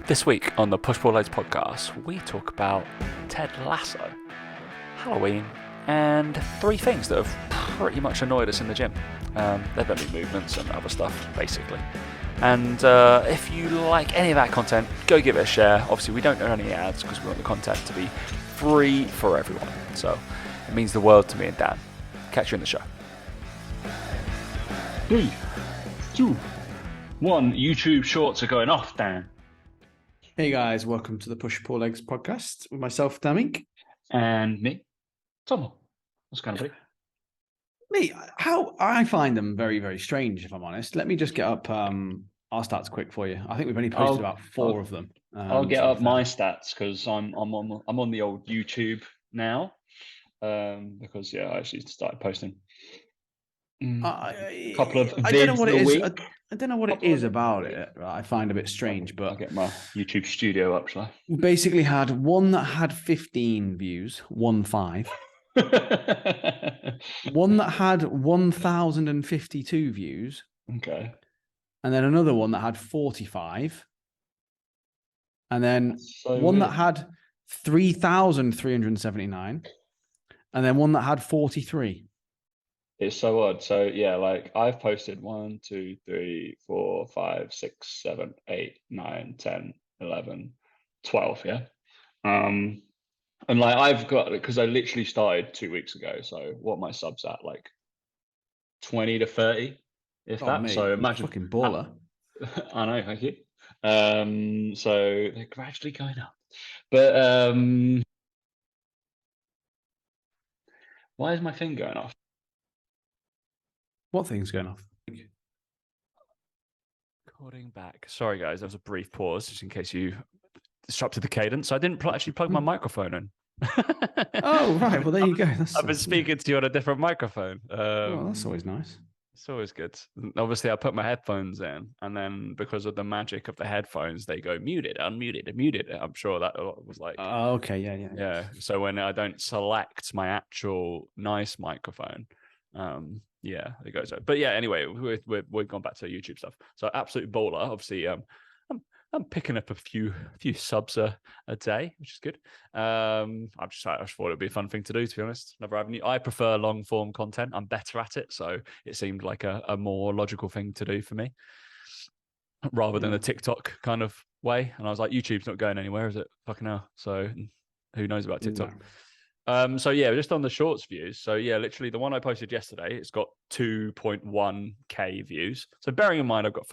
This week on the Push Pull Legs podcast, we talk about Ted Lasso, Halloween, and three things that have pretty much annoyed us in the gym. They're belly movements and other stuff, basically. And if you like any of that content, go give it a share. Obviously, we don't earn any ads because we want the content to be free for everyone. So it means the world to me and Dan. Catch you in the show. 3, 2, 1. YouTube shorts are going off, Dan. Hey guys, welcome to the Push Pull Legs podcast with myself, Dan Meek. And me, Tom. What's going on, buddy? Me, how I find them very, very strange, if I'm honest. Let me just get up our stats quick for you. I think we've only posted about four of them. I'll get up my stats because I'm on the old YouTube now. Because I actually started posting a couple of vids I don't know what it is. week. I don't know what it is about it. I find a bit strange, but I'll get my YouTube studio up, shall I? we basically had one that had 15 views, 1.5. One that had 1,052 views. Okay. And then another one that had 45. And then one that had 3,379. And then one that had 43. It's so odd. So yeah, like I've posted 1, 2, 3, 4, 5, 6, 7, 8, 9, 10, 11, 12. Yeah. And like I've got, because I literally started 2 weeks ago. So what my subs at, like 20 to 30, if that. Mate, so imagine fucking baller. I know, thank you. So they're gradually going up. But why is my thing going off? What thing's going off? Recording back. Sorry, guys, there was a brief pause just in case you disrupted the cadence. I didn't actually plug my microphone in. Oh, right. Well, there you go. I've been speaking to you on a different microphone. Well, that's always nice. It's always good. Obviously, I put my headphones in, and then because of the magic of the headphones, they go muted, unmuted, and muted. I'm sure that was like... Okay, yeah. So when I don't select my actual nice microphone, it goes. But yeah, anyway, we've gone back to YouTube stuff. So absolute baller. Obviously, I'm picking up a few subs a day, which is good. I just thought it would be a fun thing to do, to be honest. Another avenue. I prefer long form content. I'm better at it, so it seemed like a more logical thing to do for me, rather than the TikTok kind of way. And I was like, YouTube's not going anywhere, is it? Fucking hell. So who knows about TikTok? No. So yeah, just on the shorts views. So yeah, literally the one I posted yesterday, it's got 2.1k views. So bearing in mind, I've got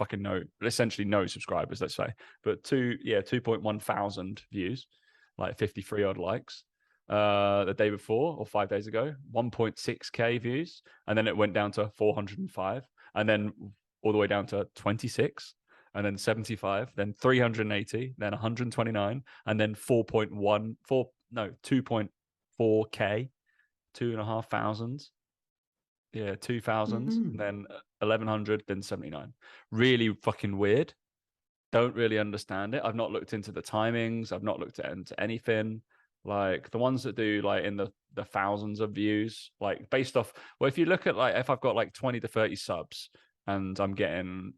essentially no subscribers, let's say, but 2.1 thousand views, like 53 odd likes. The day before or 5 days ago, 1.6k views, and then it went down to 405, and then all the way down to 26, and then 75, then 380, then 129, and then 2.4k, 2,500. Yeah, 2,000, then 1,100, then 79. Really fucking weird. Don't really understand it. I've not looked into the timings. I've not looked into anything. Like the ones that do like in the thousands of views, like based off, well, if you look at like, if I've got like 20 to 30 subs and I'm getting,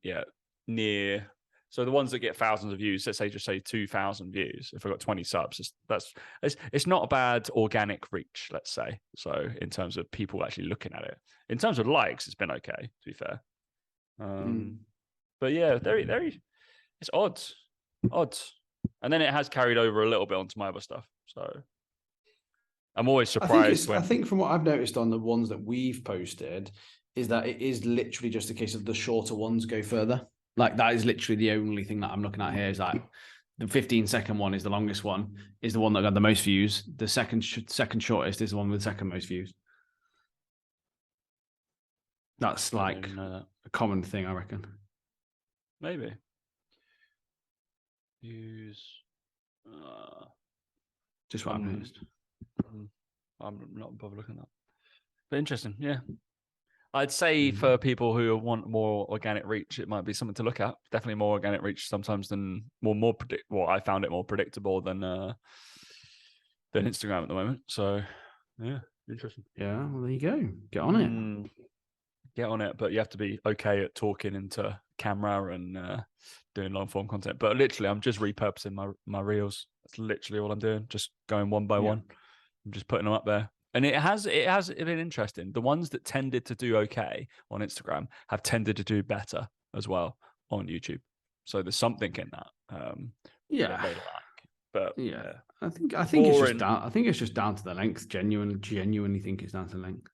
near, so the ones that get thousands of views, let's say just say 2,000 views. If I've got 20 subs, it's not a bad organic reach, let's say. So in terms of people actually looking at it, in terms of likes, it's been okay, to be fair. But yeah, it's odd. And then it has carried over a little bit onto my other stuff. So I'm always surprised. I think from what I've noticed on the ones that we've posted is that it is literally just a case of the shorter ones go further. Like that is literally the only thing that I'm looking at here is like the 15-second one is the longest one, is the one that got the most views. The second shortest is the one with the second most views. That's like a common thing, I reckon. Maybe. Views. Just what I've noticed. I'm not bothered looking at that. But interesting, yeah. I'd say for people who want more organic reach, it might be something to look at. Definitely more organic reach sometimes than I found it more predictable than Instagram at the moment. So yeah, interesting. Yeah, well there you go. Get on it. get on it, but you have to be okay at talking into camera and doing long form content. But literally, I'm just repurposing my reels. That's literally all I'm doing. Just going one by one. I'm just putting them up there. And it has been interesting. The ones that tended to do okay on Instagram have tended to do better as well on YouTube. So there's something in that. That they like. But yeah, I think it's just down. I think it's just down to the length. Genuinely think it's down to the length.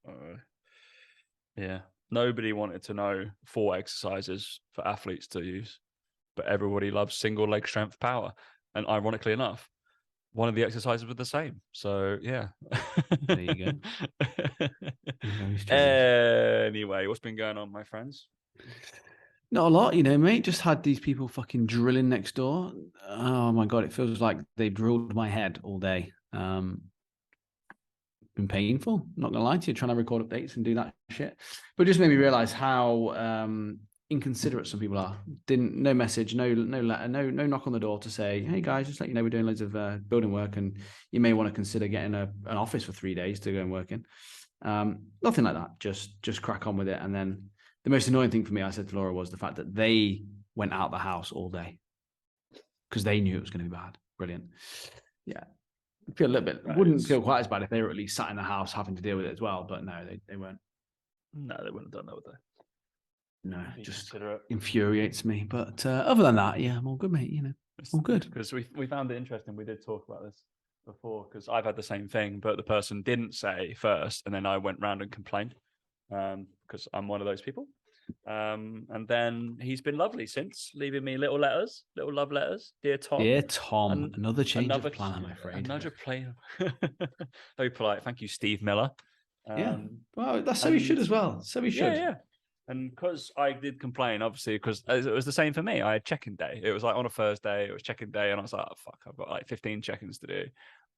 Yeah, nobody wanted to know 4 exercises for athletes to use, but everybody loves single leg strength power. And ironically enough, one of the exercises were the same. So yeah. There you go. Very strange. Anyway, what's been going on, my friends? Not a lot, mate. Just had these people fucking drilling next door. Oh my God, it feels like they've drilled my head all day. Been painful, not gonna lie to you, trying to record updates and do that shit. But it just made me realize how inconsiderate some people are. No message, no letter, no knock on the door to say, hey guys, just let you know we're doing loads of building work and you may want to consider getting an office for 3 days to go and work in. Nothing like that. Just crack on with it. And then the most annoying thing for me, I said to Laura, was the fact that they went out the house all day because they knew it was going to be bad. Brilliant. Yeah. I feel a little bit, wouldn't feel quite as bad if they were at least sat in the house having to deal with it as well. But no, they weren't. No, they wouldn't have done that, would they? No, it just infuriates me. But other than that, yeah, I'm all good, mate. All good. Because we found it interesting. We did talk about this before because I've had the same thing, but the person didn't say first, and then I went round and complained because I'm one of those people. And then he's been lovely since, leaving me little love letters. Dear Tom. Dear Tom, another change of plan, I'm afraid. Another plan. Very polite. Thank you, Steve Miller. Yeah. Well, that's so he should as well. So he should. Yeah. And because I did complain, obviously, because it was the same for me. I had check-in day. It was like on a Thursday. It was check-in day, and I was like, oh, "Fuck, I've got like 15 check-ins to do,"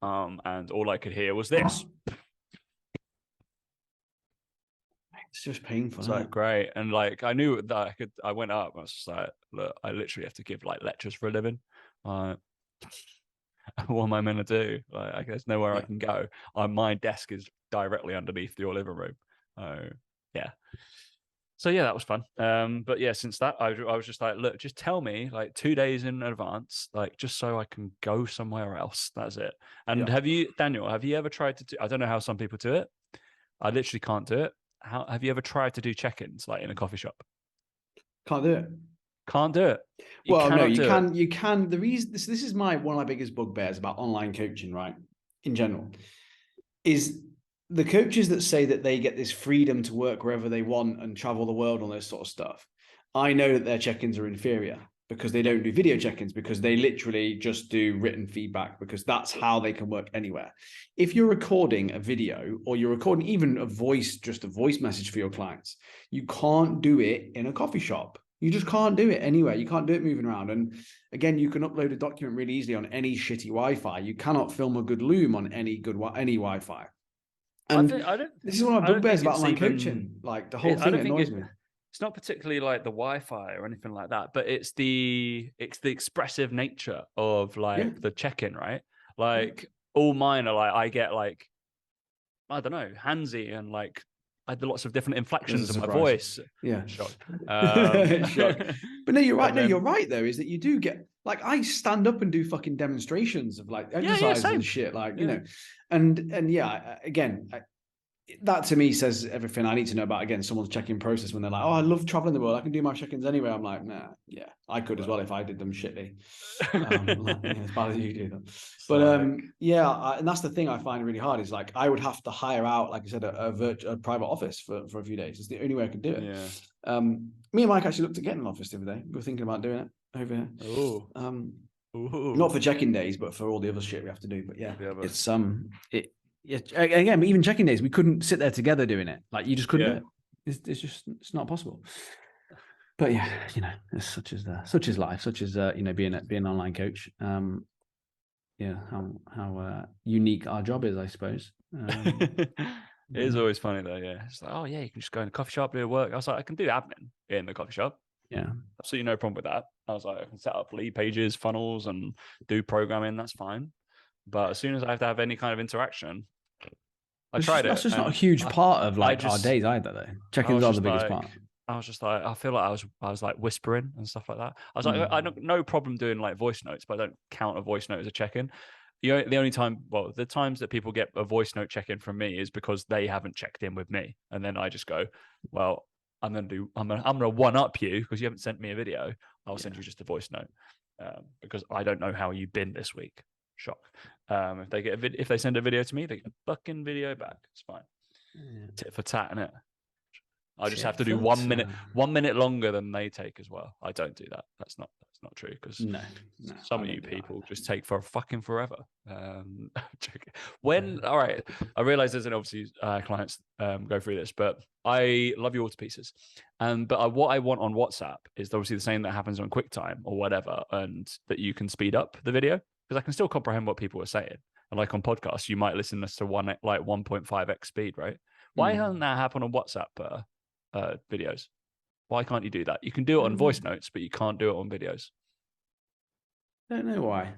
and all I could hear was this. It's just painful. It's like great, and like I knew that I could. I went up. I was just like, "Look, I literally have to give like lectures for a living. What am I meant to do? Like, there's nowhere I can go. My desk is directly underneath your living room. Yeah." So yeah, that was fun. But yeah, since that, I was just like, look, just tell me like 2 days in advance, like just so I can go somewhere else. That's it. And Daniel, have you ever tried to do? I don't know how some people do it. I literally can't do it. How have you ever tried to do check-ins like in a coffee shop? Can't do it. Can't do it. Well, no, you can. You can. The reason this is one of my biggest bugbears about online coaching, right? In general, is the coaches that say that they get this freedom to work wherever they want and travel the world on this sort of stuff. I know that their check-ins are inferior because they don't do video check-ins, because they literally just do written feedback, because that's how they can work anywhere. If you're recording a video or you're recording even just a voice message for your clients, you can't do it in a coffee shop. You just can't do it anywhere. You can't do it moving around. And again, you can upload a document really easily on any shitty Wi-Fi. You cannot film a good Loom on any Wi-Fi. And this is one of my bugbears about online coaching. Like the whole thing annoys me. It's not particularly like the Wi-Fi or anything like that, but it's the expressive nature of like the check-in, right? Like all mine are like I get like I don't know, handsy and like I had lots of different inflections in my voice. Yeah. Shock. Shock. But no, you're right. No, you're right though, is that you do get like I stand up and do fucking demonstrations of like exercises and shit, like you know, and yeah, again, that to me says everything I need to know about, again, someone's check-in process when they're like, oh, I love traveling the world, I can do my check-ins anywhere. I'm like, nah, yeah, I could as well if I did them shitly. As bad as you do them. But and that's the thing I find really hard is like I would have to hire out, like I said, a private office for a few days. It's the only way I could do it. Yeah. Me and Mike actually looked at getting an office the other day. We were thinking about doing it over here. Ooh. Not for check-in days, but for all the other shit we have to do. But yeah, it's yeah, again, even checking days, we couldn't sit there together doing it. Like you just couldn't do it. It's not possible. But yeah, you know, it's such is life, such as you know, being an online coach. Yeah, how unique our job is, I suppose. It is always funny though. Yeah, it's like, oh yeah, you can just go in a coffee shop, do work. I was like, I can do admin in the coffee shop. Yeah, absolutely no problem with that. I was like, I can set up lead pages, funnels, and do programming. That's fine. But as soon as I have to have any kind of interaction, I tried it. That's just not a huge part of like our just- days either, though. Check-ins are the biggest part. I was just like, I feel like I was like whispering and stuff like that. I was like, I don't no problem doing like voice notes, but I don't count a voice note as a check-in. The only time, well, the times that people get a voice note check-in from me is because they haven't checked in with me, and then I just go, well, I'm gonna one up you because you haven't sent me a video. I'll send you just a voice note because I don't know how you've been this week. Shock. If they send a video to me, they get a fucking video back. It's fine. Tit for tat, innit? I just have to do 1 minute longer than they take as well. I don't do that. That's not true because some of you people just take for fucking forever. All right, I realize there's an obviously clients go through this, but I love you all to pieces. But what I want on WhatsApp is obviously the same that happens on QuickTime or whatever, and that you can speed up the video because I can still comprehend what people are saying. And like on podcasts, you might listen to 1.5x speed, right? Why hasn't that happened on WhatsApp videos? Why can't you do that? You can do it on voice notes, but you can't do it on videos. Don't know why.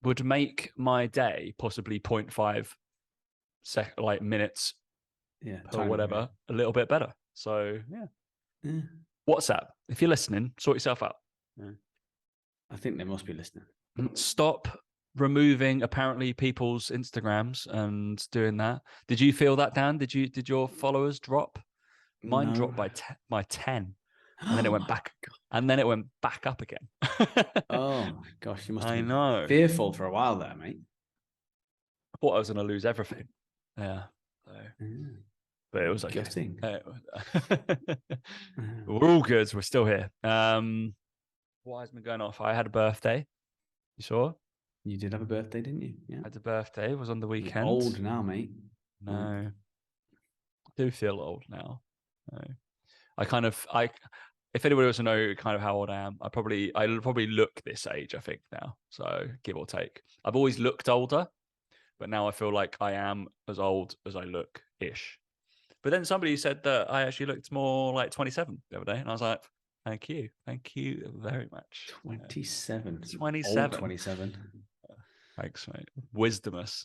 Would make my day possibly 0.5 minutes per whatever a little bit better. So yeah. WhatsApp, if you're listening, sort yourself out. I think they must be listening. Stop removing apparently people's Instagrams and doing that. Did you feel that, Dan? Did your followers drop? Mine dropped by 10, and then it went back, and then it went back up again. Oh my gosh, you must have been fearful for a while there, mate. I thought I was going to lose everything. Yeah. But it was okay. We're all good. We're still here. What has been going off? I had a birthday. You saw? You did have a birthday, didn't you? Yeah. I had a birthday. It was on the weekend. You're old now, mate. No. I do feel old now. No. If anybody wants to know kind of how old I am, I probably look this age, I think now. So give or take. I've always looked older, but now I feel like I am as old as I look ish. But then somebody said that I actually looked more like 27 the other day, and I was like, thank you very much. 27. 27. Old 27. Thanks, mate. Wisdomous.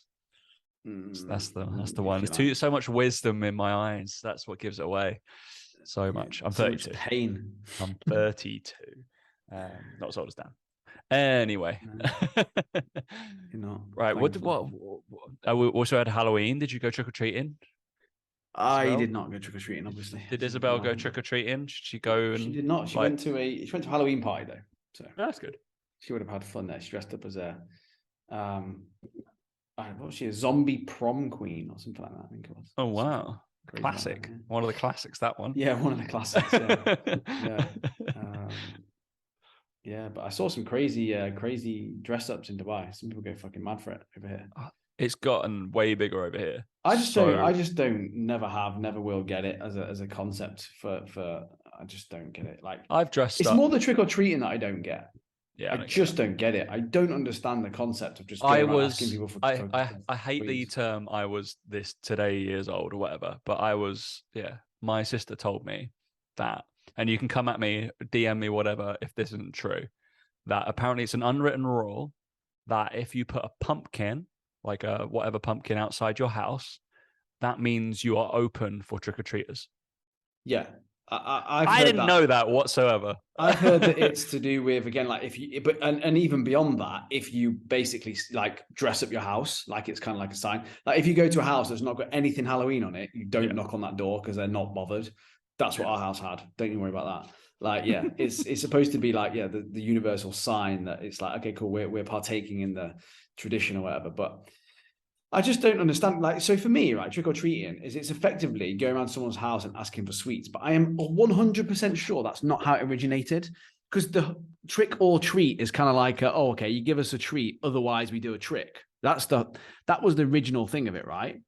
That's the one. There's like. so much wisdom in my eyes. That's what gives it away so much. I'm 32. Much pain. I'm 32. Not as old as Dan. Anyway. You're not. Right. What we also had Halloween. Did you go trick-or-treating? I did not go trick-or-treating, obviously. Did Isabel go trick-or-treating? Should she go? She did not. She went to a Halloween party though. So that's good. She would have had fun there. She dressed up as a what was she, a zombie prom queen or something like that, I think it was. Oh wow. Classic. Like that, yeah. One of the classics, that one. Yeah, one of the classics. Yeah. Yeah, but I saw some crazy dress ups in Dubai. Some people go fucking mad for it over here. It's gotten way bigger over here. I just don't never will get it as a concept for I just don't get it. Like I've dressed it's more the trick or treating that I don't get. Yeah, I just don't get it. I don't understand the concept of just going around asking people for. I hate the term. I was this today years old or whatever, but I was. Yeah, my sister told me that, and you can come at me, DM me, whatever, if this isn't true. That apparently it's an unwritten rule that if you put a pumpkin, like a whatever pumpkin, outside your house, that means you are open for trick or treaters. Yeah. I didn't know that whatsoever. I've heard that it's to do with, again, like if you, but and even beyond that, if you basically like dress up your house, like it's kind of like a sign. Like if you go to a house that's not got anything Halloween on it, you don't knock on that door because they're not bothered. That's what our house had. Don't you worry about that. Like, yeah, it's supposed to be like, yeah, the universal sign that it's like, okay, cool, we're partaking in the tradition or whatever. But I just don't understand. Like, so for me, right, trick or treating it's effectively going around someone's house and asking for sweets. But I am 100% sure that's not how it originated, because the trick or treat is kind of like, okay, you give us a treat, otherwise we do a trick. That was the original thing of it, right?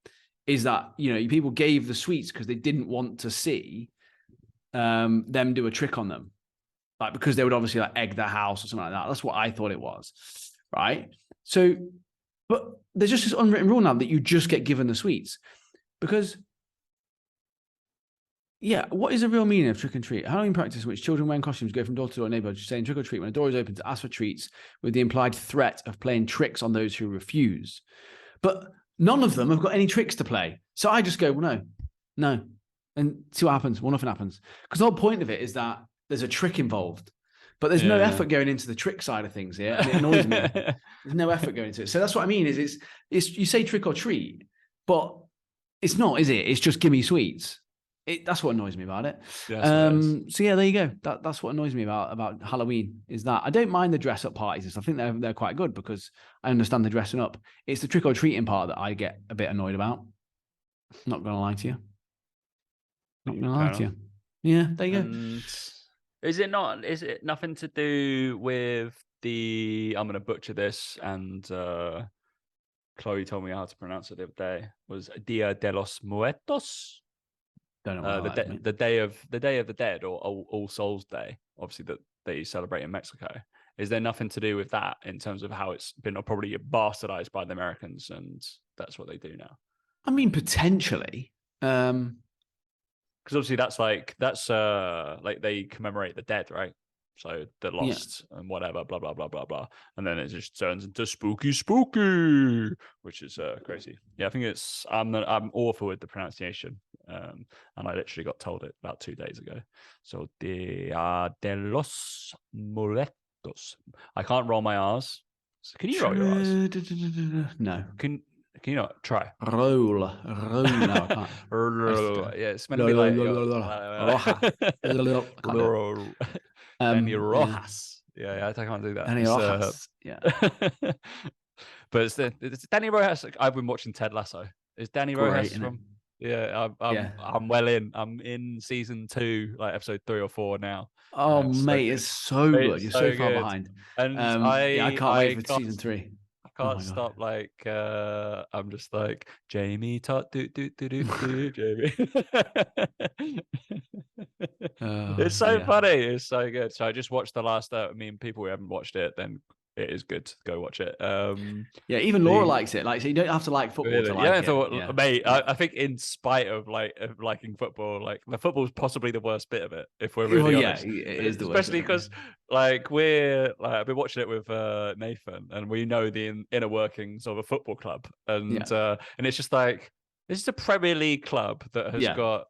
Is that, you know, people gave the sweets because they didn't want to see them do a trick on them, like because they would obviously like egg their house or something like that. That's what I thought it was, right? So. But there's just this unwritten rule now that you just get given the sweets. Because, yeah, what is the real meaning of trick and treat? Halloween practice in which children wearing costumes go from door to door in neighborhoods saying trick or treat when a door is open to ask for treats with the implied threat of playing tricks on those who refuse. But None of them have got any tricks to play. So I just go, well, no. And see what happens. Well, nothing happens. Because the whole point of it is that there's a trick involved, but there's no effort going into the trick side of things here. And it annoys me. There's no effort going into it. So that's what I mean is it's you say trick or treat, but it's not, is it? It's just gimme sweets. That's what annoys me about it. So yeah, there you go. That's what annoys me about Halloween is that I don't mind the dress up parties and stuff. I think they're quite good because I understand the dressing up. It's the trick or treating part that I get a bit annoyed about. Not gonna lie to you. Not gonna lie to you. Yeah, there you go. Is it nothing to do with I'm gonna butcher this, and Chloe told me how to pronounce it the other day, was Dia de los Muertos? Don't know what the day of the dead, or All Souls Day, obviously that they celebrate in Mexico. Is there nothing to do with that in terms of how it's been probably bastardized by the Americans, and that's what they do now? I mean, potentially. Because obviously that's like they commemorate the dead, right? So the lost and whatever, blah blah blah blah blah, and then it just turns into spooky, which is crazy. Yeah, I think I'm awful with the pronunciation, and I literally got told it about 2 days ago. So Dia de los Muertos. I can't roll my R's. So can you roll your R's? No. Can you not try? Roll. No, I can't. Yeah, it's meant to be like Danny Rojas. Yeah, I can't do that. Danny Rojas. Yeah. But it's Danny Rojas. I've been watching Ted Lasso. Is Danny Rojas from? Yeah, I'm well in. I'm in season 2, like episode 3 or 4 now. Oh, mate, it's so good. You're so far behind. And I can't wait for season 3. I can't stop. Like, I'm just like Jamie Tot do Jamie. It's so funny. It's so good. So I just watched the last. I mean, people who haven't watched it, then it is good to go watch it. Yeah, even Laura likes it. Like, so you don't have to like football to like it. Mate, I think in spite of liking football, like the football's possibly the worst bit of it. If we're really honest, it is the worst, especially because I've been watching it with Nathan, and we know the inner workings of a football club, and it's just like this is a Premier League club that has got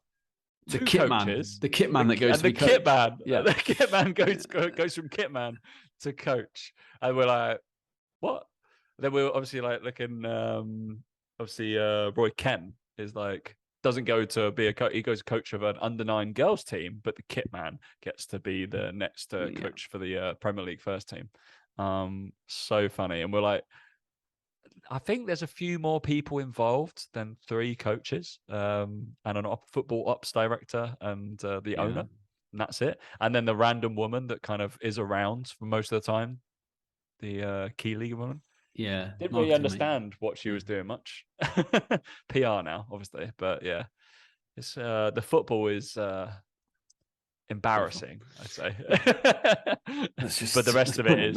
the kit coaches, man, the kit man that goes to the kit man. Yeah, the kit man goes from kit man to coach, and we're like, what? Then we're obviously like looking. Roy Kent is like doesn't go to be a coach. He goes coach of an under-9 girls team, but the kit man gets to be the next coach for the Premier League first team. So funny, and we're like, I think there's a few more people involved than 3 coaches, and an football ops director and the owner, and that's it. And then the random woman that kind of is around for most of the time, the key league woman. Yeah, didn't really understand what she was doing much. PR now, obviously, but yeah, it's the football is embarrassing, I'd say. But the rest of it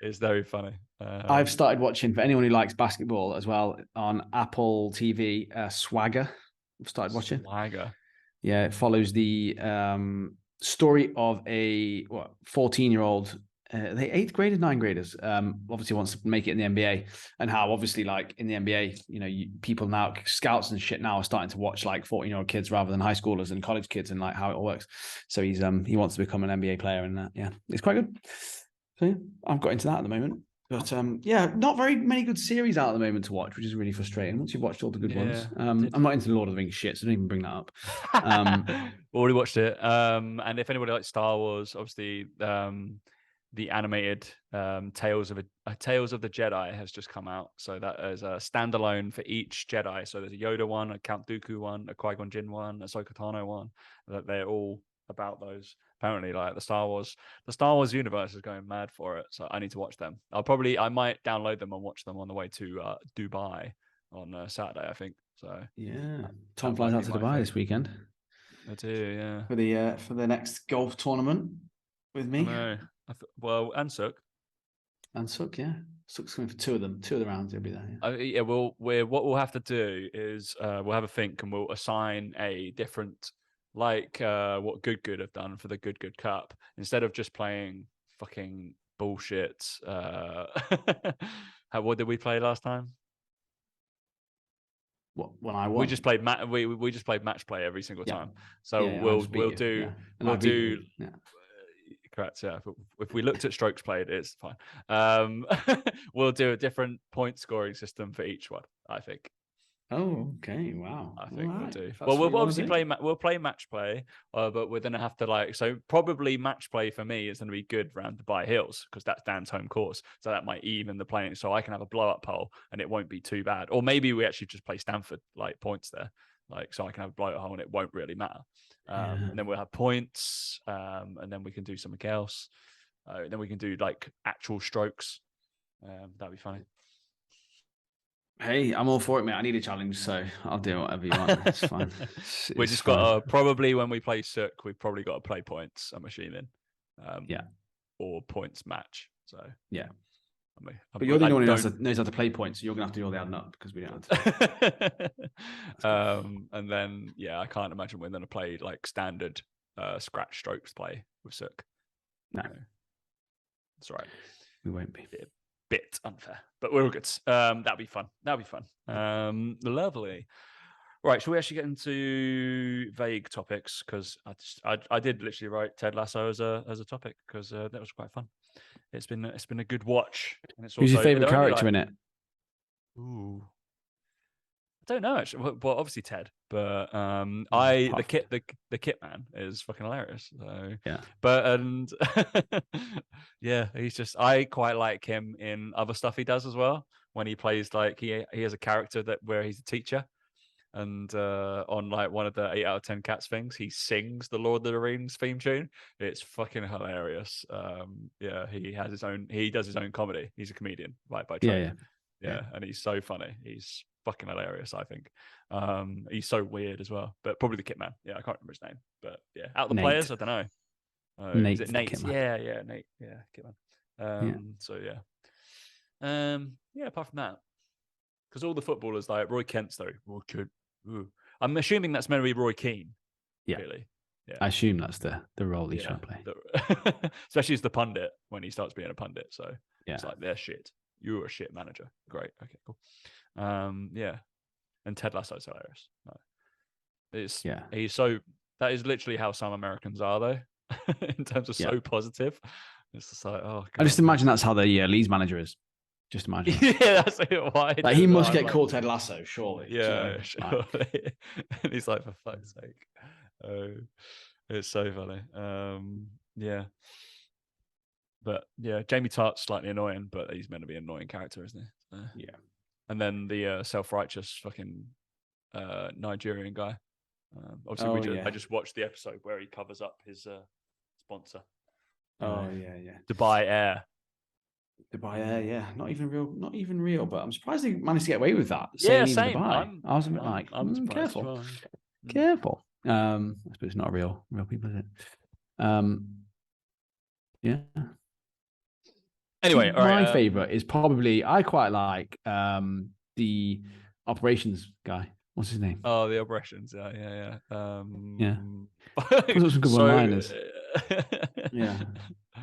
is very funny. I've started watching, for anyone who likes basketball as well, on Apple TV, Swagger. I've started watching. Swagger. Yeah, it follows the story of a 14-year-old. They 8th graders, 9th graders. Obviously wants to make it in the NBA, and how obviously like in the NBA, you know, people now, scouts and shit now are starting to watch like 14-year-old kids rather than high schoolers and college kids, and like how it all works. So he wants to become an NBA player, and it's quite good. So yeah, I've got into that at the moment. But not very many good series out at the moment to watch, which is really frustrating. Once you've watched all the good ones, I'm not into the Lord of the Rings shit, so don't even bring that up. Already watched it. And if anybody likes Star Wars, obviously the animated Tales of the Jedi has just come out. So that is a standalone for each Jedi. So there's a Yoda one, a Count Dooku one, a Qui-Gon Jinn one, a Ahsoka Tano one. That they're all about those. Apparently, like the Star Wars universe is going mad for it. So I need to watch them. I might download them and watch them on the way to Dubai on Saturday, I think. So yeah, Tom flies out to Dubai this weekend. I do, yeah. For the next golf tournament with me. And Suk. And Suk, yeah. Suk's coming for 2 of them. 2 of the rounds, he'll be there. Yeah. What we'll have to do is we'll have a think, and we'll assign a different, like what Good have done for the Good Cup, instead of just playing fucking bullshit. What did we play last time? when I won. We just played we just played match play every single time. So Yeah, we'll do Yeah. Correct. Yeah. If we looked at strokes played, it's fine. We'll do a different point scoring system for each one, I think. Oh, okay. Wow. I think we'll do. That's Well, what we'll you obviously wanna do. we'll play match play, but we're gonna have to so probably match play for me is gonna be good round the Dubai Hills because that's Dan's home course, so that might even the playing. So I can have a blow up hole and it won't be too bad. Or maybe we actually just play Stanford points there, so I can have a blow up hole and it won't really matter. And then we'll have points, and then we can do something else. Then we can do actual strokes. That'd be funny. Hey, I'm all for it, mate. I need a challenge, so I'll do whatever you want. It's fine. We just got to probably when we play Sook, we've probably got to play points. I'm assuming, or points match. So yeah, but you're the only one who knows how to play points. So you're gonna have to do all the adding up because we don't have to. And then I can't imagine we're gonna play standard scratch strokes play with Sook. No, that's right. We won't be. Bit unfair, but we're all good. That'd be fun. Lovely. Right, shall we actually get into vague topics? Because I did literally write Ted Lasso as a topic because that was quite fun. It's been a good watch. And it's Who's your favorite character in it? Ooh, I don't know actually. Well, obviously Ted, but the Kit Man is fucking hilarious. So yeah, he's just I quite like him in other stuff he does as well. When he plays he has a character where he's a teacher, and on one of the 8 out of 10 Cats things, he sings the Lord of the Rings theme tune. It's fucking hilarious. He has his own. He does his own comedy. He's a comedian, by trade. Yeah, and he's so funny. He's fucking hilarious, I think. He's so weird as well, but probably the Kit Man. Yeah, I can't remember his name, but out of the Nate. players, I don't know. Nate, is it Nate? Kitman. Yeah, Nate. Yeah, Kitman. So apart from that, because all the footballers Roy Kent's though. I'm assuming that's meant to be Roy Keane. Yeah, really. Yeah, I assume that's the role he's trying to play. Especially as the pundit when he starts being a pundit. So it's they're shit. You're a shit manager. Great. Okay, cool. And Ted Lasso's hilarious. He's so that is literally how some Americans are though, in terms of so positive. It's just oh God, I just imagine that's how the Leeds manager is. Just imagine. Yeah, that's why. He must get called Ted Lasso, surely. Yeah, surely. And he's for fuck's sake. Oh, it's so funny. But Jamie Tartt's slightly annoying, but he's meant to be an annoying character, isn't he? Yeah. And then the self-righteous fucking Nigerian guy. Obviously, I just watched the episode where he covers up his sponsor. Dubai Air. Dubai Air, yeah, not even real. But I'm surprised they managed to get away with that. Same. Dubai. I was a bit I'm careful, well. Careful. I suppose it's not real people, is it? Yeah. Anyway, my favorite is probably I quite like the operations guy. What's his name? Oh, the operations. Yeah. Those are some good one-liners. Yeah.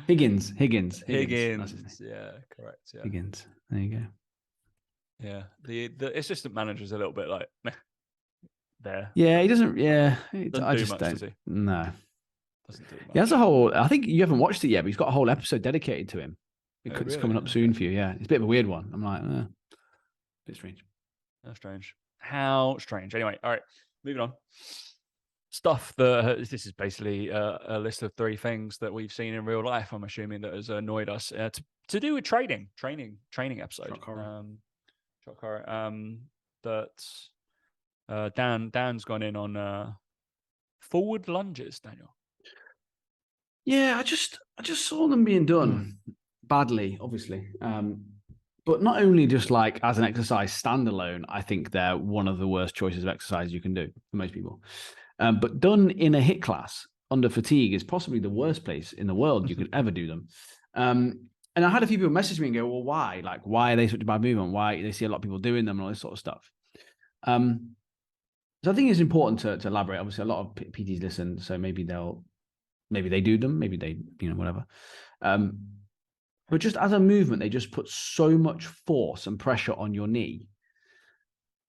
Higgins. That's his name. Yeah, correct. Yeah. Higgins. There you go. Yeah. The assistant manager is a little bit meh, there. Yeah, he doesn't. Yeah, I just don't. Does he? No. Doesn't do much. He has a whole. I think you haven't watched it yet, but he's got a whole episode dedicated to him. It's really? coming up soon for you. Yeah, it's a bit of a weird one. I'm like, a bit strange. That's strange. How strange. Anyway, all right, moving on. Stuff that this is basically a list of 3 things that we've seen in real life. I'm assuming that has annoyed us to do with training episode. Shock horror. That Dan's gone in on forward lunges. Daniel. Yeah, I just saw them being done badly, obviously. But not only just as an exercise standalone, I think they're one of the worst choices of exercise you can do for most people. But done in a HIIT class under fatigue is possibly the worst place in the world you could ever do them. And I had a few people message me and go, well, why? Why are they such a bad movement? Why they see a lot of people doing them and all this sort of stuff. So I think it's important to elaborate. Obviously, a lot of PTs listen, so maybe they do them, maybe they, whatever. But just as a movement, they just put so much force and pressure on your knee.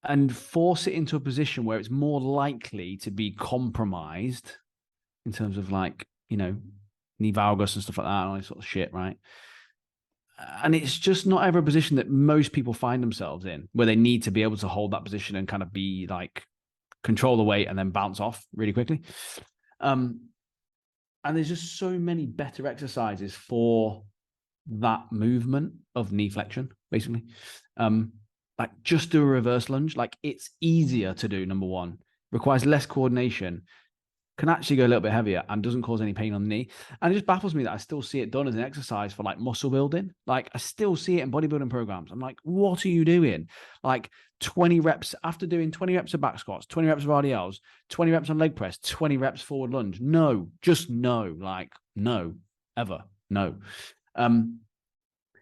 and force it into a position where it's more likely to be compromised in terms of like, you know, knee valgus and stuff like that, and all this sort of shit, right? And it's just not ever a position that most people find themselves in, where they need to be able to hold that position and kind of be like, control the weight and then bounce off really quickly. And there's just so many better exercises for that movement of knee flexion, basically. Like just do a reverse lunge. Like it's easier to do, number one, requires less coordination, can actually go a little bit heavier and doesn't cause any pain on the knee. And it just baffles me that I still see it done as an exercise for like muscle building. Like I still see it in bodybuilding programs. I'm like, what are you doing? Like 20 reps after doing 20 reps of back squats, 20 reps of RDLs, 20 reps on leg press, 20 reps forward lunge. No, just no, like no, ever, no.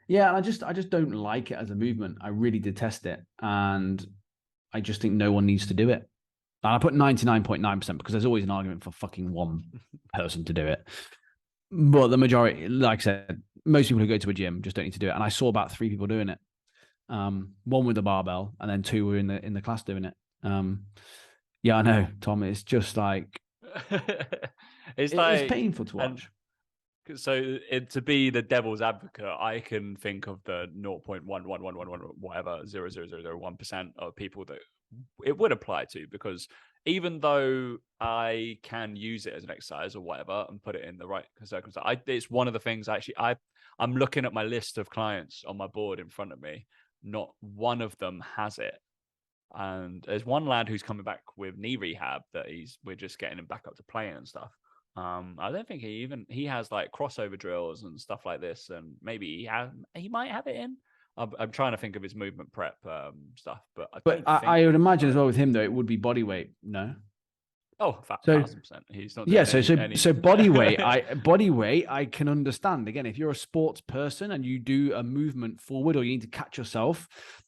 Yeah, and I just don't like it as a movement. I really detest it. And I just think no one needs to do it. And I put 99.9% because there's always an argument for fucking one person to do it. But the majority, like I said, most people who go to a gym just don't need to do it. And I saw about 3 people doing it. One with a barbell, and then 2 were in the class doing it. Yeah, I know, Tom. It's just like it's painful to watch. So to be the devil's advocate, I can think of the 0.1111 whatever 0.0001% of people that it would apply to, because even though I can use it as an exercise or whatever and put it in the right circumstance, it's one of the things actually I'm looking at my list of clients on my board in front of me. Not one of them has it. And there's one lad who's coming back with knee rehab that we're just getting him back up to playing and stuff. I don't think he has like crossover drills and stuff like this, and maybe he might have it in. I'm trying to think of his movement prep stuff, but I would imagine as well with him though, it would be body weight. No. Oh, 1,000%. He's not. Yeah. So body weight, I can understand. Again, if you're a sports person and you do a movement forward, or you need to catch yourself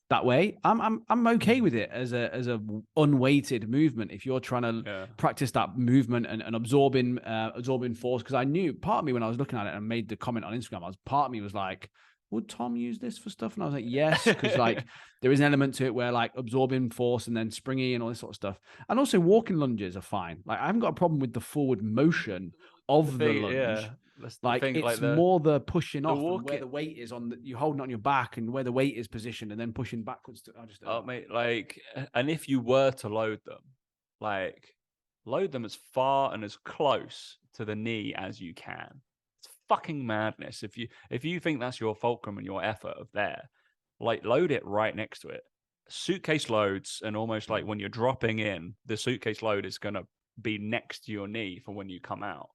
that way, I'm okay with it as a unweighted movement. If you're trying to practice that movement and absorbing force, because I knew part of me when I was looking at it and made the comment on Instagram, part of me was like, would Tom use this for stuff? And I was like, yes, because like there is an element to it where like absorbing force and then springy and all this sort of stuff. And also walking lunges are fine. Like I haven't got a problem with the forward motion of the lunge. Yeah. Like it's more the pushing off and where the weight is on you holding it on your back and where the weight is positioned and then pushing backwards. Mate, like, and if you were to load them as far and as close to the knee as you can. Fucking madness. If you think that's your fulcrum and your effort of there, like load it right next to it. Suitcase loads, and almost like when you're dropping in, the suitcase load is going to be next to your knee for when you come out.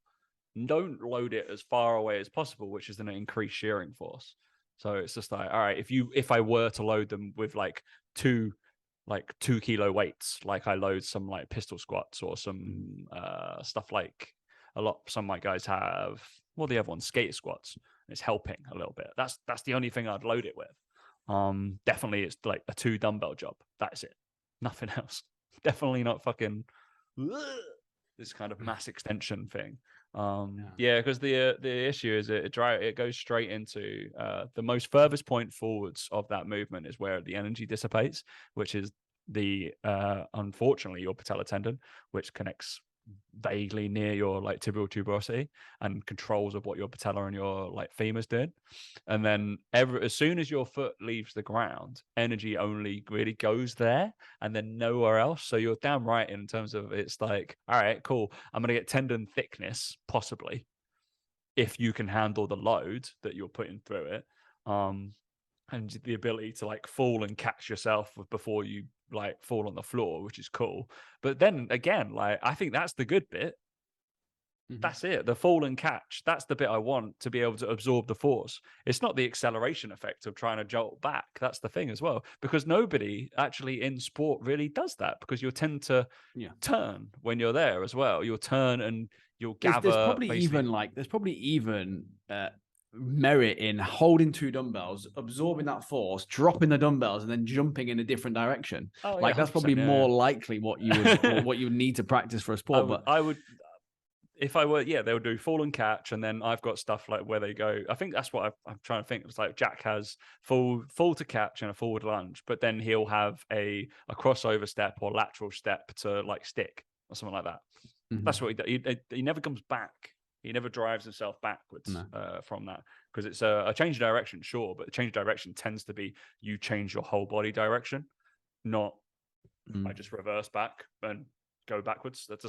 Don't load it as far away as possible, which is going to increase shearing force. So it's just like, all right, if I were to load them with like 2 kilo weights, like I load some like pistol squats or some stuff like some of my guys have. Well, the other one, skater squats. It's helping a little bit. That's the only thing I'd load it with. Definitely, it's like a 2 dumbbell job. That's it. Nothing else. Definitely not fucking this kind of mass extension thing. Because the issue is it goes straight into the most furthest point forwards of that movement is where the energy dissipates, which is unfortunately your patellar tendon, which connects vaguely near your like tibial tuberosity and controls of what your patella and your like femur's doing. And then as soon as your foot leaves the ground, energy only really goes there and then nowhere else. So you're damn right in terms of it's like, all right, cool, I'm gonna get tendon thickness possibly if you can handle the load that you're putting through it, and the ability to like fall and catch yourself before you like fall on the floor, which is cool. But then again, like I think that's the good bit. That's it. The fall and catch. That's the bit I want to be able to absorb the force. It's not the acceleration effect of trying to jolt back. That's the thing as well, because nobody actually in sport really does that, because you'll tend to turn when you're there as well. You'll turn and you'll gather. There's probably even merit in holding 2 dumbbells, absorbing that force, dropping the dumbbells, and then jumping in a different direction. That's probably more likely what you would what you would need to practice for a sport. if I were, yeah, they'll do fall and catch, and then I've got stuff like where they go. I think that's what I'm trying to think. It's like Jack has fall to catch and a forward lunge, but then he'll have a crossover step or lateral step to like stick or something like that. That's what he does. He never comes back. He never drives himself backwards from that, because it's a change of direction, sure, but the change of direction tends to be you change your whole body direction, not I just reverse back and go backwards. That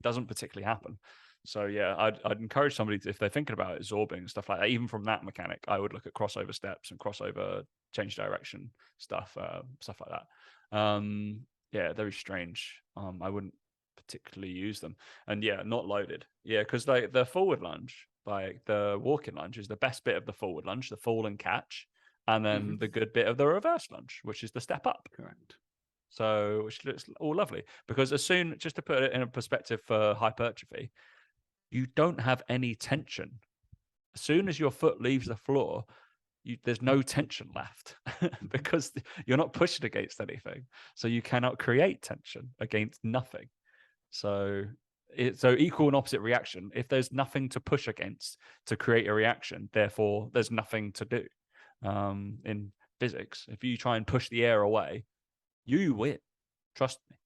doesn't particularly happen. So yeah, I'd encourage somebody to, if they're thinking about it, absorbing and stuff like that, even from that mechanic, I would look at crossover steps and crossover change direction stuff like that. Yeah, very strange. I wouldn't particularly use them, and yeah, not loaded. Yeah, because like the forward lunge, like the walking lunge, is the best bit of the forward lunge, the fall and catch, and then the good bit of the reverse lunge, which is the step up. Correct. So, which looks all lovely, because just to put it in a perspective for hypertrophy, you don't have any tension. As soon as your foot leaves the floor, there's no tension left because you're not pushing against anything. So you cannot create tension against nothing. So equal and opposite reaction. If there's nothing to push against to create a reaction, therefore there's nothing to do. In physics, if you try and push the air away, you win. Trust me.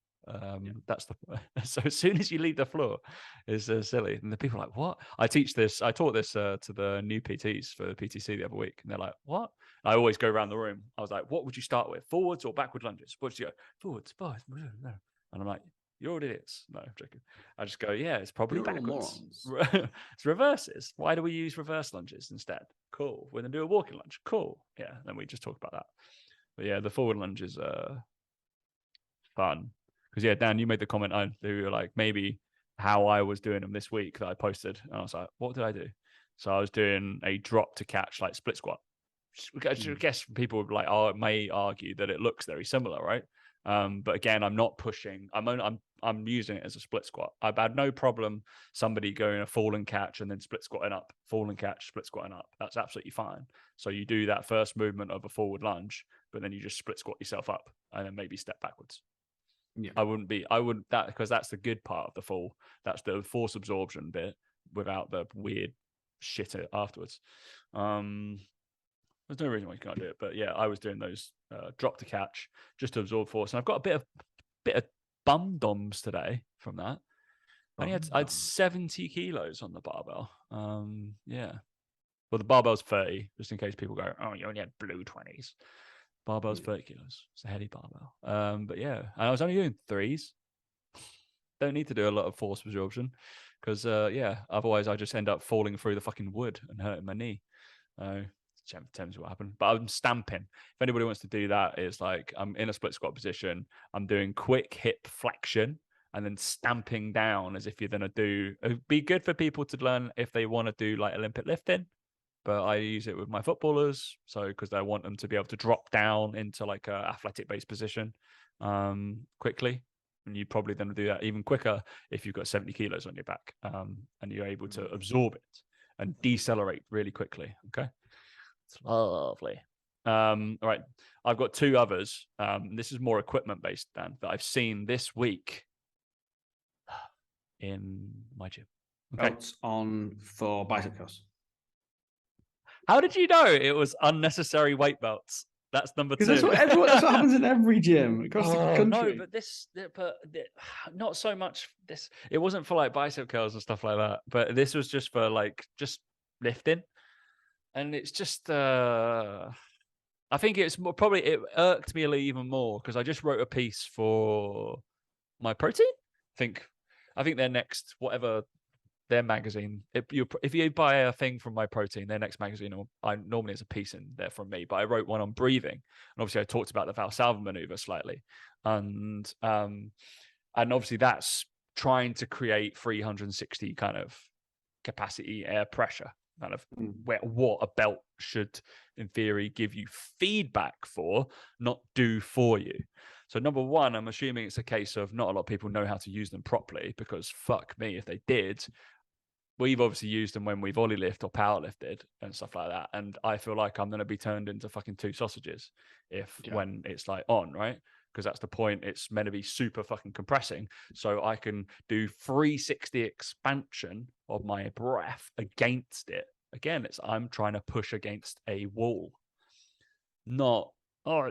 That's the so as soon as you leave the floor, is silly, and the people are like, what? I taught this to the new PTs for PTC the other week, and they're like, what? And I always go around the room. I was like, what would you start with, forwards or backward lunges? What would you go, forwards, and I'm like, you're all idiots. No, I'm joking. I just go, yeah, it's probably backwards. It's reverses. Why do we use reverse lunges instead? Cool. We're gonna do a walking lunge. Cool. Yeah. Then we just talk about that. But yeah, the forward lunge is fun. Because yeah, Dan, you made the comment you were like, maybe how I was doing them this week that I posted, and I was like, what did I do? So I was doing a drop to catch, like split squat. I guess people would like, may argue that it looks very similar, right? But again, I'm not pushing. I'm using it as a split squat. I've had no problem somebody going a fall and catch and then split squatting up, fall and catch, split squatting up. That's absolutely fine. So you do that first movement of a forward lunge, but then you just split squat yourself up and then maybe step backwards. Yeah, I wouldn't that, because that's the good part of the fall. That's the force absorption bit without the weird shit afterwards. There's no reason why you can't do it, but yeah, I was doing those drop to catch just to absorb force, and I've got a bit of bum doms today from that. I had 70 kilos on the barbell. Yeah, well, the barbell's 30, just in case people go, oh, you only had blue 20s. Barbell's 30 kilos. It's a heavy barbell. But yeah, and I was only doing threes. Don't need to do a lot of force absorption, because yeah, otherwise I just end up falling through the fucking wood and hurting my knee. Tends what happened. But I'm stamping. If anybody wants to do that, it's like I'm in a split squat position. I'm doing quick hip flexion and then stamping down as if you're gonna do. It'd be good for people to learn if they want to do like Olympic lifting. But I use it with my footballers, so because I want them to be able to drop down into like a athletic-based position quickly, and you probably then do that even quicker if you've got 70 kilos on your back, and you're able to absorb it and decelerate really quickly. Okay, it's lovely. All right, I've got two others. This is more equipment-based, Dan, that I've seen this week in my gym. Okay, belts on for bicep curls. How did you know it was unnecessary weight belts? That's number two. That's what happens in every gym across the country. No, but not so much. It wasn't for like bicep curls and stuff like that. But this was just for like just lifting, and it's just. I think it's probably it irked me even more because I just wrote a piece for my protein. I think their next whatever. Their magazine, if you buy a thing from my protein, their next magazine, I normally has a piece in there from me, but I wrote one on breathing, and obviously I talked about the Valsalva maneuver slightly, and obviously that's trying to create 360 kind of capacity air pressure, kind of what a belt should, in theory, give you feedback for, not do for you. So number one, I'm assuming it's a case of not a lot of people know how to use them properly, because fuck me if they did. We've obviously used them when we've ollie lift or power lifted and stuff like that. And I feel like I'm going to be turned into fucking two sausages when it's like on, right? because that's the point. It's meant to be super fucking compressing. So I can do 360 expansion of my breath against it. Again, I'm trying to push against a wall. Not, oh,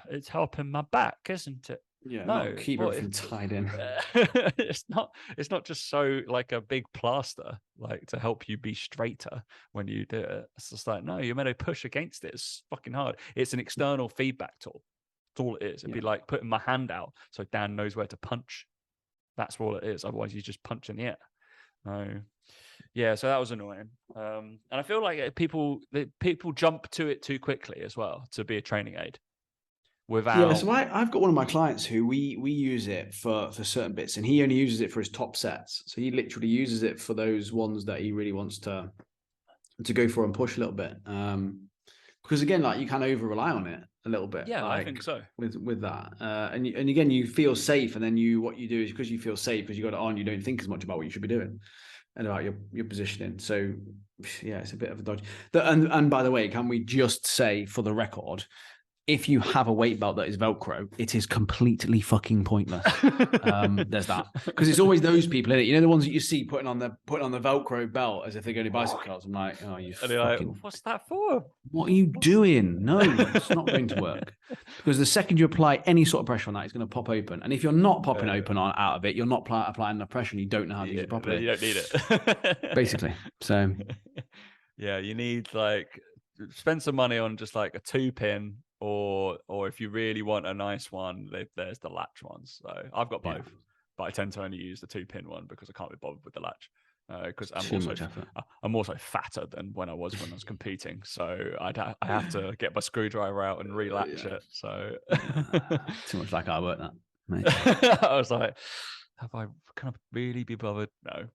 it's helping my back, isn't it? Yeah, No, keep everything tied in. it's not just so like a big plaster, like to help you be straighter when you do it. It's just like, no, you're meant to push against it. It's fucking hard. It's an external feedback tool. That's all it is. It'd be like putting my hand out so Dan knows where to punch. That's all it is. Otherwise, you just punch in the air. No. Yeah, so that was annoying. And I feel like people jump to it too quickly as well to be a training aid. Without... so I've got one of my clients who we use it for certain bits, and he only uses it for his top sets. So he literally uses it for those ones that he really wants to go for and push a little bit. Because again, like you can over rely on it a little bit. Yeah, like, I think so. With that, and again, you feel safe, and then what you do is because you feel safe, because you got it on, you don't think as much about what you should be doing and about your positioning. So yeah, it's a bit of a dodge. And by the way, can we just say for the record, if you have a weight belt that is Velcro, it is completely fucking pointless. There's that, because it's always those people in it. You know, the ones that you see putting on the Velcro belt as if they're going to bicycles. I'm like, oh, you fucking... like, what's that for? What are you doing? No, it's not going to work, because the second you apply any sort of pressure on that, it's going to pop open. And if you're not popping open out of it, you're not applying enough pressure, and you don't know how to use it properly. You don't need it, basically. So yeah, you need like spend some money on just like a 2-pin. Or if you really want a nice one, there's the latch ones. So I've got both, but I tend to only use the 2-pin one because I can't be bothered with the latch. Because I'm also fatter than when I was competing. So I have to get my screwdriver out and relatch it. So too much like I work that, mate. I was like, can I really be bothered? No,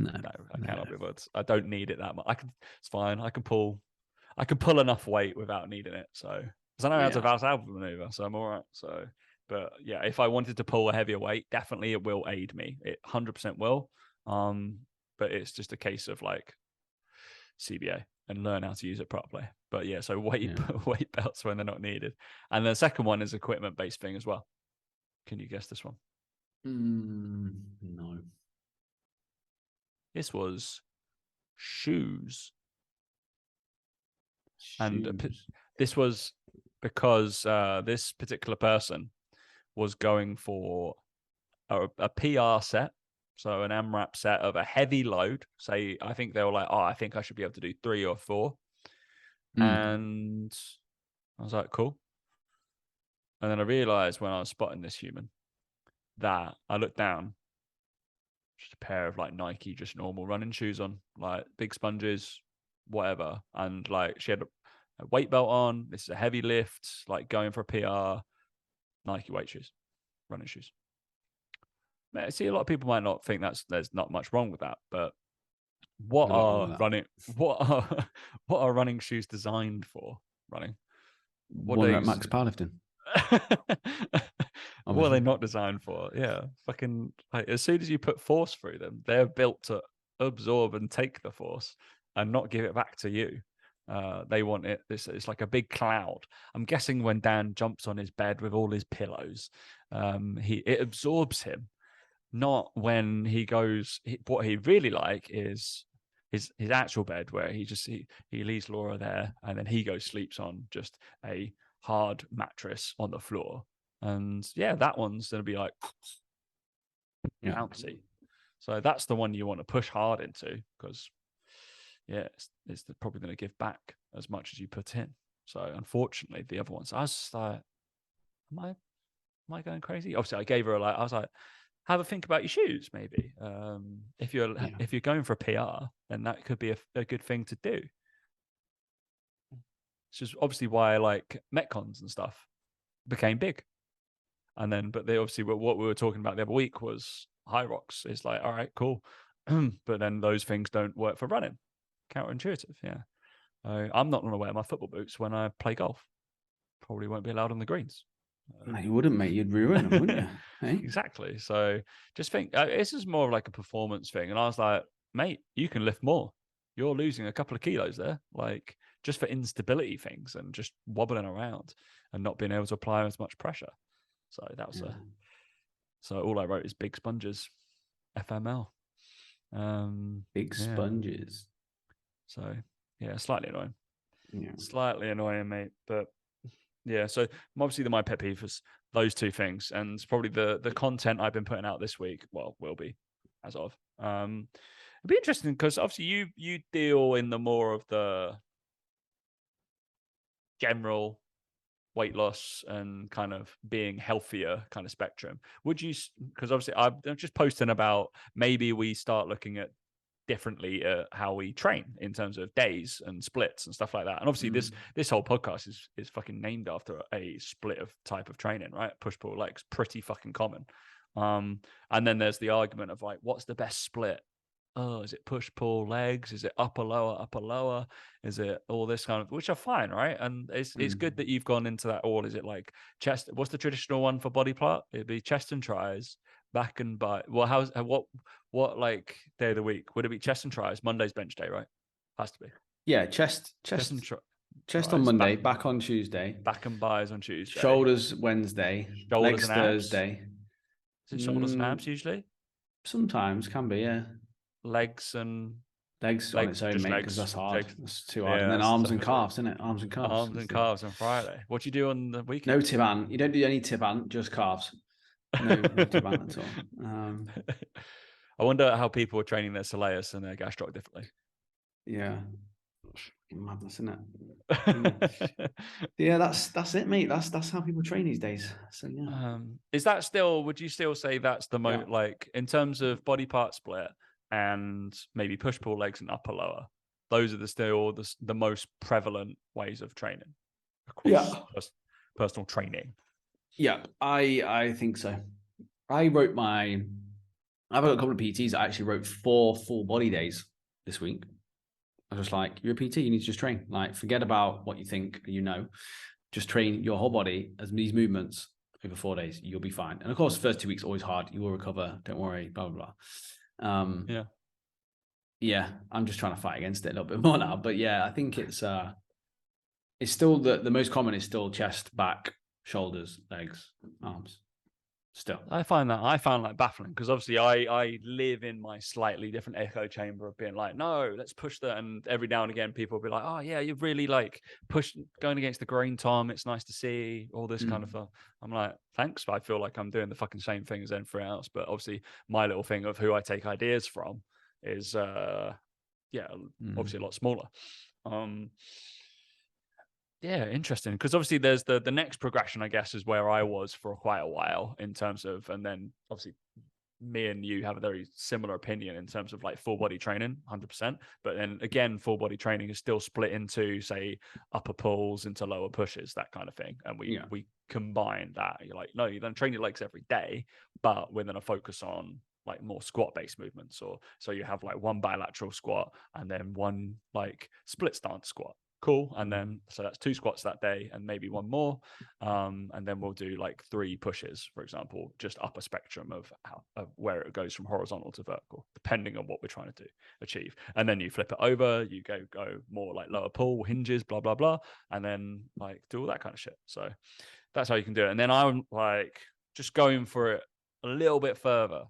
I cannot be bothered. I don't need it that much. It's fine. I can pull enough weight without needing it. So. Because I know how to Valsalva maneuver, so I'm all right. So, but yeah, if I wanted to pull a heavier weight, definitely it will aid me. It 100% will. But it's just a case of like CBA and learn how to use it properly. But yeah, so weight belts when they're not needed. And the second one is equipment-based thing as well. Can you guess this one? No. This was shoes. And this was because this particular person was going for a PR set, so an AMRAP set of a heavy load. Say, I think they were like, I think I should be able to do 3 or 4. And I was like, cool. And then I realized when I was spotting this human that I looked down, just a pair of like Nike, just normal running shoes on, like big sponges, whatever. And like she had a weight belt on. This is a heavy lift, like going for a PR. Nike weight shoes, running shoes. I see a lot of people might not think there's not much wrong with that, but what are running shoes designed for? Running. What max powerlifting. What are they not designed for? Yeah, fucking like, as soon as you put force through them, they're built to absorb and take the force and not give it back to you. They want it. It's like a big cloud. I'm guessing when Dan jumps on his bed with all his pillows, it absorbs him. Not when he goes. What he really like is his actual bed, where he leaves Laura there, and then he goes sleeps on just a hard mattress on the floor. And yeah, that one's gonna be like bouncy. So that's the one you want to push hard into, because it's probably going to give back as much as you put in. So unfortunately, the other ones, I was just like, am I going crazy? Obviously, I gave her I was like, have a think about your shoes, maybe. If you're going for a PR, then that could be a good thing to do. Which is obviously why like Metcons and stuff became big. And then, but they obviously what we were talking about the other week was high rocks. It's like, all right, cool. But then those things don't work for running. Counterintuitive, yeah. I'm not going to wear my football boots when I play golf. Probably won't be allowed on the greens. No, you wouldn't, mate. You'd ruin them, wouldn't you? Hey? Exactly. So just think, this is more of like a performance thing. And I was like, mate, you can lift more. You're losing a couple of kilos there, like just for instability things and just wobbling around and not being able to apply as much pressure. So that was so all I wrote is big sponges, FML. Big sponges. So yeah, slightly annoying. Yeah. Slightly annoying, mate. But yeah, so obviously my pet peeve was those two things, and it's probably the content I've been putting out this week. Well, will be as of. It'd be interesting because obviously you deal in the more of the general weight loss and kind of being healthier kind of spectrum. Would you? Because obviously I'm just posting about maybe we start looking at differently how we train in terms of days and splits and stuff like that. And obviously this whole podcast is fucking named after a split of type of training, right? Push pull legs, pretty fucking common. And then there's the argument of like, what's the best split? Oh, is it push pull legs? Is it upper lower? Is it all this kind of, which are fine, right? And it's good that you've gone into that all. Is it like chest? What's the traditional one for body part? It'd be chest and tries, back and by. Well, what like day of the week would it be? Chest and tries. Monday's bench day, right? Has to be. Yeah, chest on Monday, back on Tuesday, back and buys on Tuesday, shoulders Wednesday, shoulders legs and abs? Thursday. Is it shoulders and abs usually? Sometimes can be, yeah. Legs on its own, mate, because that's hard. That's too hard. And then arms and calves, isn't it? Arms and calves on Friday. What do you do on the weekend? No tibant. You don't do any tibant, just calves. No tibant at all. I wonder how people are training their soleus and their gastroc differently. Yeah. Madness, isn't it? Yeah, that's it, mate. That's how people train these days. So yeah. Is that still? Would you still say that's the most like in terms of body part split and maybe push pull legs and upper lower? Those are still the most prevalent ways of training. Personal training. Yeah, I think so. I've got a couple of PTs that actually wrote 4 full body days this week. I was just like, you're a PT, you need to just train. Like, forget about what you think, just train your whole body as these movements over 4 days. You'll be fine. And of course, the first 2 weeks always hard. You will recover. Don't worry. Blah blah blah. Yeah. I'm just trying to fight against it a little bit more now. But yeah, I think it's still the most common is still chest, back, shoulders, legs, arms. Still, I found that baffling because obviously I live in my slightly different echo chamber of being like, no, let's push that. And every now and again, people will be like, oh yeah, you're really like going against the grain, Tom. It's nice to see all this kind of stuff. I'm like, thanks, but I feel like I'm doing the fucking same thing as everyone else. But obviously, my little thing of who I take ideas from is obviously a lot smaller. Yeah, interesting. Because obviously there's the next progression, I guess, is where I was for quite a while in terms of, and then obviously me and you have a very similar opinion in terms of like full body training, 100%. But then again, full body training is still split into, say, upper pulls into lower pushes, that kind of thing. And we combine that. You're like, no, you don't train your legs every day, but we're going to focus on like more squat based movements. Or so you have like one bilateral squat and then one like split stance squat. Cool. And then so that's 2 squats that day and maybe one more, and then we'll do like 3 pushes, for example, just up a spectrum of where it goes from horizontal to vertical, depending on what we're trying to achieve. And then you flip it over, you go more like lower pull, hinges, blah blah blah, and then like do all that kind of shit. So that's how you can do it. And then I'm like just going for it a little bit further,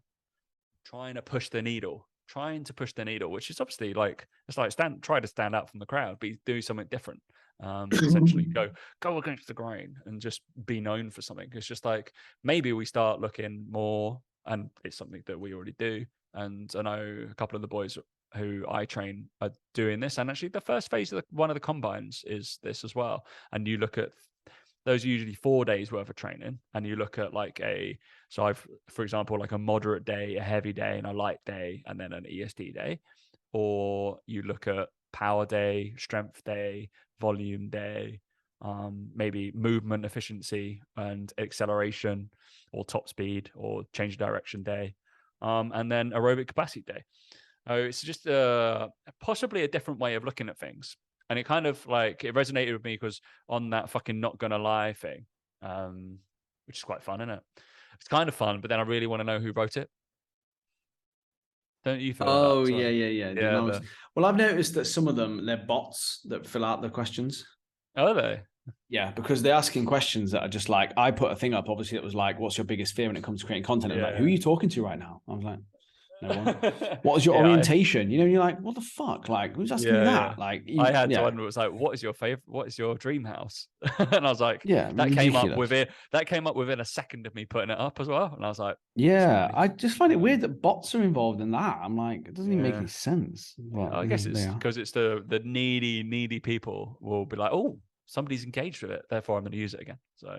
trying to push the needle, which is obviously like, it's like try to stand out from the crowd, but do something different. Essentially go against the grain and just be known for something. It's just like, maybe we start looking more, and it's something that we already do. And I know a couple of the boys who I train are doing this. And actually the first phase of one of the combines is this as well. And you look at those are usually 4 days worth of training. And you look at like for example, like a moderate day, a heavy day, and a light day, and then an ESD day. Or you look at power day, strength day, volume day, maybe movement efficiency and acceleration, or top speed, or change of direction day, and then aerobic capacity day. It's just possibly a different way of looking at things. And it kind of like, it resonated with me because on that fucking not gonna lie thing, which is quite fun, isn't it? It's kind of fun, but then I really want to know who wrote it. Don't you feel that? Yeah. Well, I've noticed that some of them, they're bots that fill out the questions. Are they? Yeah, because they're asking questions that are just like, I put a thing up, obviously, it was like, what's your biggest fear when it comes to creating content? And like, who are you talking to right now? I was like, no one. What is your orientation? You know, you're like, what the fuck? Like, who's asking me that? Like, I had one that was like, what is your favorite? What is your dream house? And I was like, yeah, that ridiculous. came up within a second of me putting it up as well. And I was like, yeah, I just find it weird that bots are involved in that. I'm like, it doesn't even make any sense. But I guess it's because it's the needy people will be like, oh, somebody's engaged with it, therefore I'm going to use it again. So,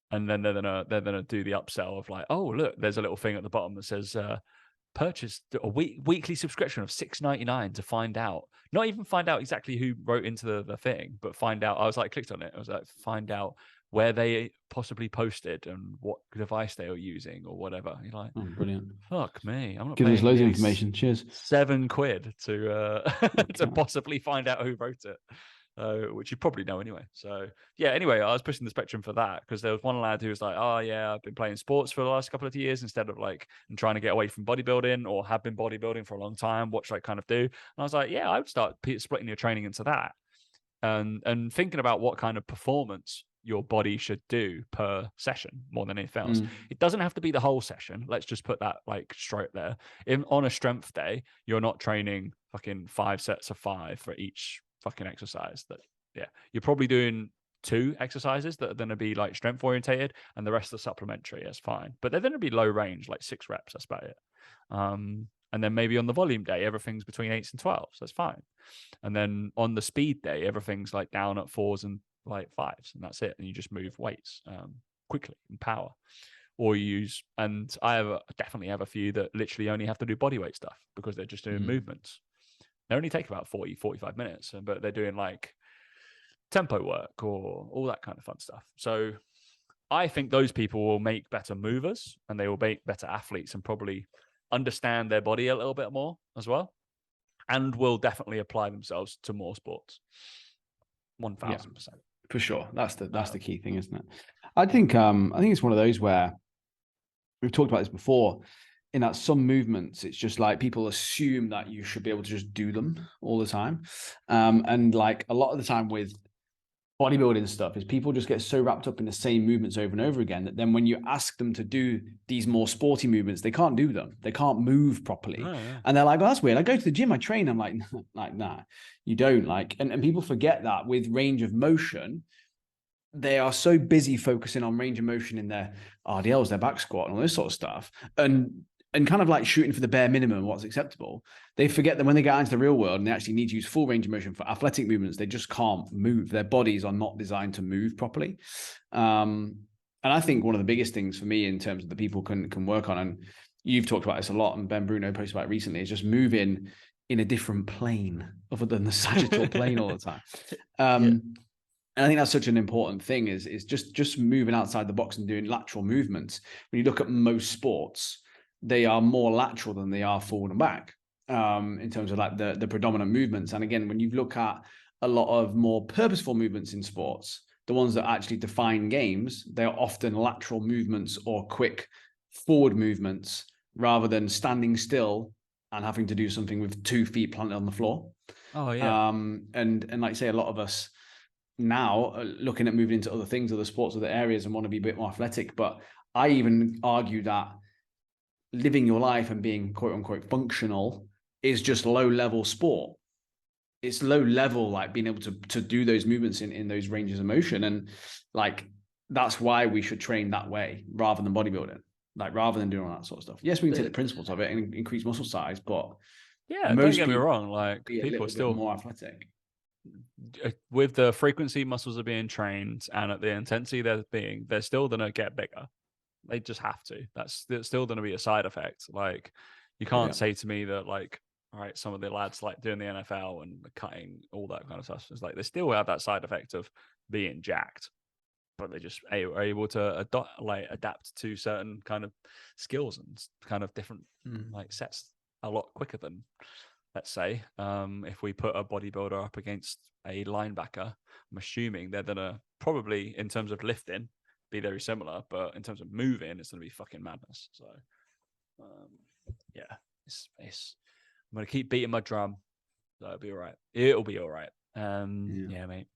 and then they're gonna do the upsell of like, oh look, there's a little thing at the bottom that says purchase a weekly subscription of $6.99 to find out, not even find out exactly who wrote into the thing, but find out. I was like, clicked on it. I was like, find out where they possibly posted and what device they were using or whatever. You're like, oh, brilliant. Fuck me, I'm not Giving us paying loads of information. Cheers. £7 to to possibly find out who wrote it. Which you probably know anyway. So yeah, anyway, I was pushing the spectrum for that because there was one lad who was like, oh yeah, I've been playing sports for the last couple of years instead of like, and trying to get away from bodybuilding, or have been bodybuilding for a long time. What should I kind of do? And I was like, yeah, I would start splitting your training into that, and thinking about what kind of performance your body should do per session more than anything else. It doesn't have to be the whole session. Let's just put that like straight there. On a strength day, you're not training fucking 5 sets of 5 for each fucking exercise. That you're probably doing 2 exercises that are going to be like strength orientated, and the rest are supplementary. That's fine, but they're going to be low range, like 6 reps. That's about it. And then maybe on the volume day, everything's between 8s and 12s. So that's fine. And then on the speed day, everything's like down at 4s and like 5s, and that's it. And you just move weights quickly and power. Or you use, and definitely have a few that literally only have to do body weight stuff because they're just doing movements. They only take about 45 minutes, but they're doing like tempo work or all that kind of fun stuff. So I think those people will make better movers, and they will make better athletes, and probably understand their body a little bit more as well, and will definitely apply themselves to more sports. 1000%. For sure. That's the key thing, isn't it? I think it's one of those where we've talked about this before, in that some movements, it's just like people assume that you should be able to just do them all the time. And like a lot of the time with bodybuilding stuff is people just get so wrapped up in the same movements over and over again that then when you ask them to do these more sporty movements, they can't do them. They can't move properly. And they're like, oh, that's weird. I go to the gym, I train. I'm like, nah, you don't. Like, and people forget that with range of motion, they are so busy focusing on range of motion in their RDLs, their back squat and all this sort of stuff. And kind of like shooting for the bare minimum, what's acceptable. They forget that when they get out into the real world and they actually need to use full range of motion for athletic movements, they just can't move. Their bodies are not designed to move properly. And I think one of the biggest things for me in terms of the people can work on, and you've talked about this a lot, and Ben Bruno posted about it recently, is just moving in a different plane other than the sagittal plane all the time. And I think that's such an important thing is just moving outside the box and doing lateral movements. When you look at most sports, they are more lateral than they are forward and back in terms of like the predominant movements. And again, when you look at a lot of more purposeful movements in sports, the ones that actually define games, they are often lateral movements or quick forward movements rather than standing still and having to do something with 2 feet planted on the floor. Oh yeah. And like I say, a lot of us now are looking at moving into other things, other sports, other areas, and want to be a bit more athletic. But I even argue that living your life and being quote unquote functional is just low level sport. It's low level, like being able to do those movements in those ranges of motion. And like, that's why we should train that way rather than bodybuilding, like rather than doing all that sort of stuff. Yes, we can take the principles of it and increase muscle size, but yeah, don't get me wrong. Like people are still more athletic. With the frequency muscles are being trained and at the intensity they're still going to get bigger. They just have to. That's still going to be a side effect. Like, you can't say to me that, like, all right, some of the lads like doing the NFL and the cutting, all that kind of stuff. It's like they still have that side effect of being jacked, but they just are able to adapt to certain kind of skills and kind of different like sets a lot quicker than, let's say, if we put a bodybuilder up against a linebacker. I'm assuming they're gonna probably, in terms of lifting, be very similar, but in terms of moving, it's gonna be fucking madness. So it's I'm gonna keep beating my drum. So it'll be all right. Yeah, mate.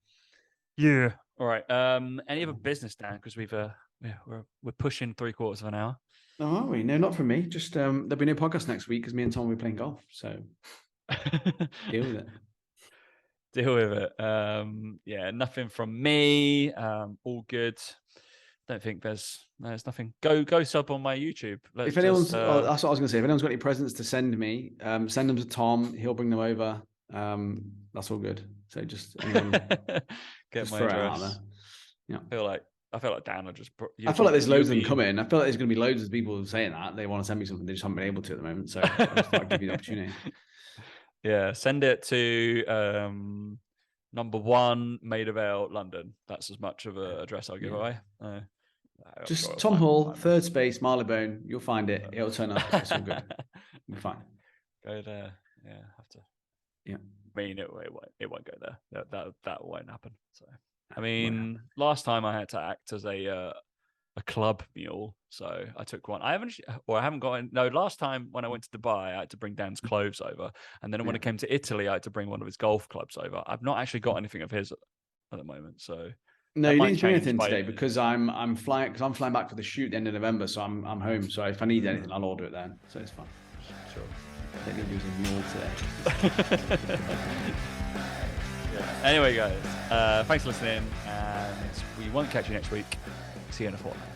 Yeah. All right. Any other business, Dan? Because we're pushing 3/4 of an hour. Oh, are we? No, not from me. Just there'll be no podcast next week because me and Tom will be playing golf. So deal with it. Deal with it. Yeah, nothing from me. All good. Don't think there's nothing. Go sub on my YouTube. Let's If anyone's, just, that's what I was going to say. If anyone's got any presents to send me, send them to Tom. He'll bring them over. That's all good. So just anyone, get just my throw it out address. there. Yeah. I feel like Dan will just. I feel like there's loads of them coming. I feel like there's going to be loads of people saying that they want to send me something. They just haven't been able to at the moment. So I just thought I'd give you the opportunity. Yeah, send it to number 1 Maida Vale, London. That's as much of an address I'll give away. Just Tom Hall, third space, Marylebone. You'll find it. It'll turn up. It's all good. We're fine. Go there. Yeah, have to. Yeah. I mean, it won't go there. That won't happen. So, I mean, last time I had to act as a club mule, so I took one. I haven't gotten. No, last time when I went to Dubai, I had to bring Dan's clothes over, and then when I came to Italy, I had to bring one of his golf clubs over. I've not actually got anything of his at the moment, so. No, you didn't bring anything today because I'm flying back for the shoot at the end of November, so I'm home. So if I need anything, I'll order it then. So it's fine. Sure. I think you'll do some mule today. Anyway, guys, thanks for listening, and we won't catch you next week. See you in a fortnight.